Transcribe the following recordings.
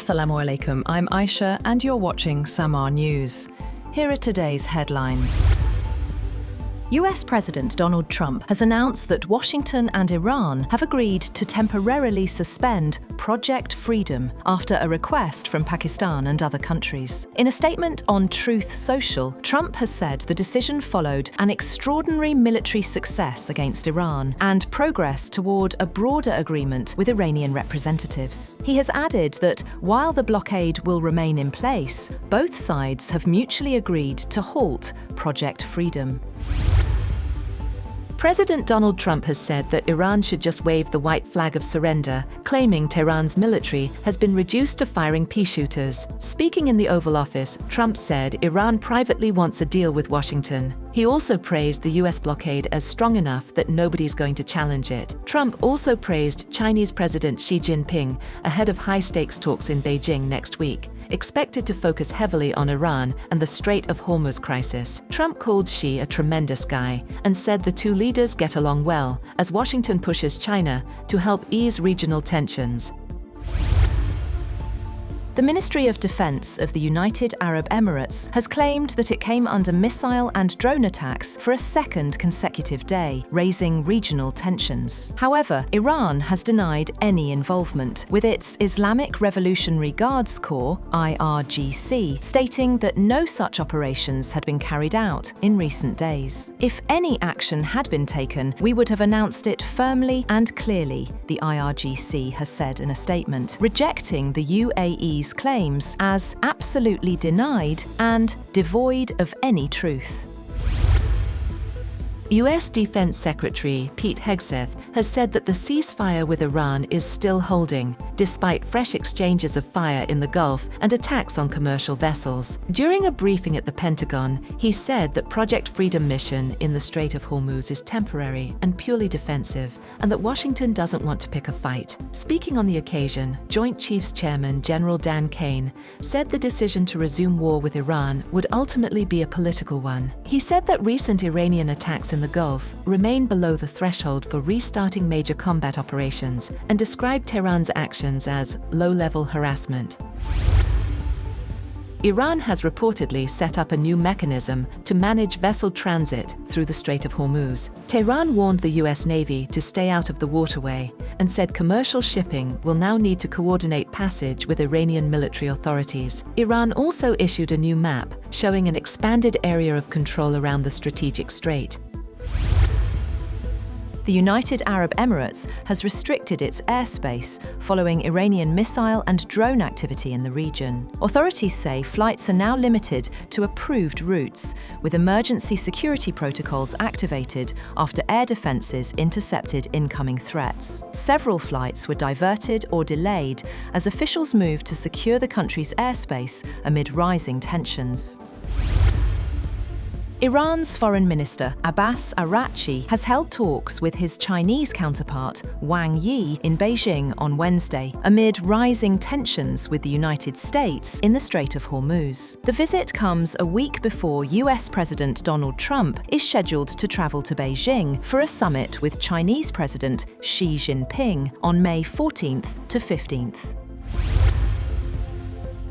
Assalamu alaikum, I'm Aisha and you're watching Samaa News. Here are today's headlines. US President Donald Trump has announced that Washington and Iran have agreed to temporarily suspend Project Freedom after a request from Pakistan and other countries. In a statement on Truth Social, Trump has said the decision followed an extraordinary military success against Iran and progress toward a broader agreement with Iranian representatives. He has added that while the blockade will remain in place, both sides have mutually agreed to halt Project Freedom. President Donald Trump has said that Iran should just wave the white flag of surrender, claiming Tehran's military has been reduced to firing pea shooters. Speaking in the Oval Office, Trump said Iran privately wants a deal with Washington. He also praised the US blockade as strong enough that nobody's going to challenge it. Trump also praised Chinese President Xi Jinping ahead of high-stakes talks in Beijing next week, expected to focus heavily on Iran and the Strait of Hormuz crisis. Trump called Xi a tremendous guy and said the two leaders get along well as Washington pushes China to help ease regional tensions. The Ministry of Defense of the United Arab Emirates has claimed that it came under missile and drone attacks for a second consecutive day, raising regional tensions. However, Iran has denied any involvement, with its Islamic Revolutionary Guards Corps, IRGC, stating that no such operations had been carried out in recent days. If any action had been taken, we would have announced it firmly and clearly, the IRGC has said in a statement, rejecting the UAE's claims as absolutely denied and devoid of any truth. US Defense Secretary Pete Hegseth has said that the ceasefire with Iran is still holding, despite fresh exchanges of fire in the Gulf and attacks on commercial vessels. During a briefing at the Pentagon, he said that Project Freedom mission in the Strait of Hormuz is temporary and purely defensive, and that Washington doesn't want to pick a fight. Speaking on the occasion, Joint Chiefs Chairman General Dan Caine said the decision to resume war with Iran would ultimately be a political one. He said that recent Iranian attacks in the Gulf remain below the threshold for restarting major combat operations and described Tehran's actions as low-level harassment. Iran has reportedly set up a new mechanism to manage vessel transit through the Strait of Hormuz. Tehran warned the US Navy to stay out of the waterway and said commercial shipping will now need to coordinate passage with Iranian military authorities. Iran also issued a new map showing an expanded area of control around the strategic strait. The United Arab Emirates has restricted its airspace following Iranian missile and drone activity in the region. Authorities say flights are now limited to approved routes, with emergency security protocols activated after air defenses intercepted incoming threats. Several flights were diverted or delayed as officials moved to secure the country's airspace amid rising tensions. Iran's Foreign Minister Abbas Araghchi has held talks with his Chinese counterpart Wang Yi in Beijing on Wednesday, amid rising tensions with the United States in the Strait of Hormuz. The visit comes a week before US President Donald Trump is scheduled to travel to Beijing for a summit with Chinese President Xi Jinping on May 14th to 15th.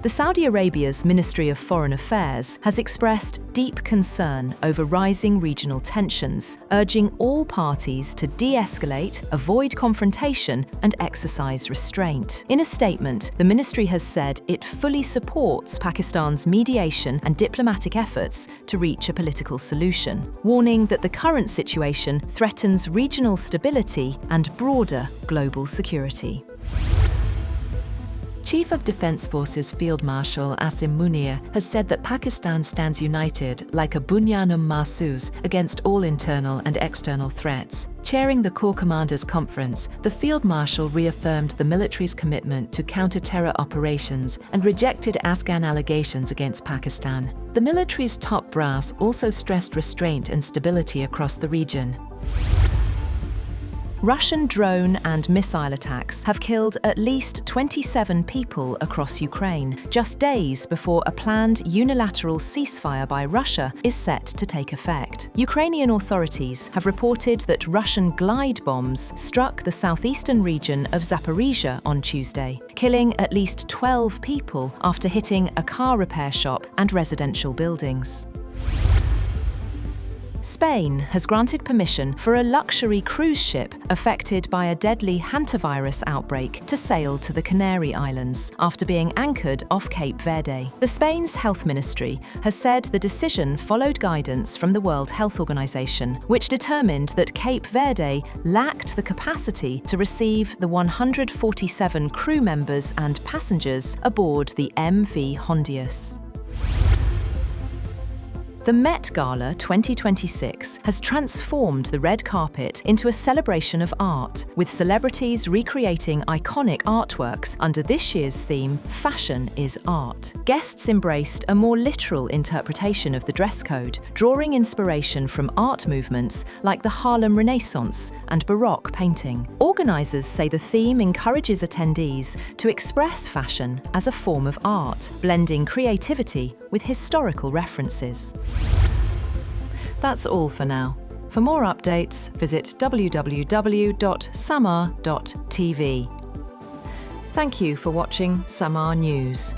The Saudi Arabia's Ministry of Foreign Affairs has expressed deep concern over rising regional tensions, urging all parties to de-escalate, avoid confrontation, and exercise restraint. In a statement, the ministry has said it fully supports Pakistan's mediation and diplomatic efforts to reach a political solution, warning that the current situation threatens regional stability and broader global security. Chief of Defense Forces Field Marshal Asim Munir has said that Pakistan stands united like a bunyanum marsus against all internal and external threats. Chairing the Corps Commanders Conference, the Field Marshal reaffirmed the military's commitment to counter-terror operations and rejected Afghan allegations against Pakistan. The military's top brass also stressed restraint and stability across the region. Russian drone and missile attacks have killed at least 27 people across Ukraine, just days before a planned unilateral ceasefire by Russia is set to take effect. Ukrainian authorities have reported that Russian glide bombs struck the southeastern region of Zaporizhia on Tuesday, killing at least 12 people after hitting a car repair shop and residential buildings. Spain has granted permission for a luxury cruise ship affected by a deadly Hantavirus outbreak to sail to the Canary Islands after being anchored off Cape Verde. The Spain's health ministry has said the decision followed guidance from the World Health Organization, which determined that Cape Verde lacked the capacity to receive the 147 crew members and passengers aboard the MV Hondius. The Met Gala 2026 has transformed the red carpet into a celebration of art, with celebrities recreating iconic artworks under this year's theme, Fashion is Art. Guests embraced a more literal interpretation of the dress code, drawing inspiration from art movements like the Harlem Renaissance and Baroque painting. Organisers say the theme encourages attendees to express fashion as a form of art, blending creativity with historical references. That's all for now. For more updates, visit www.samaa.tv. Thank you for watching Samaa News.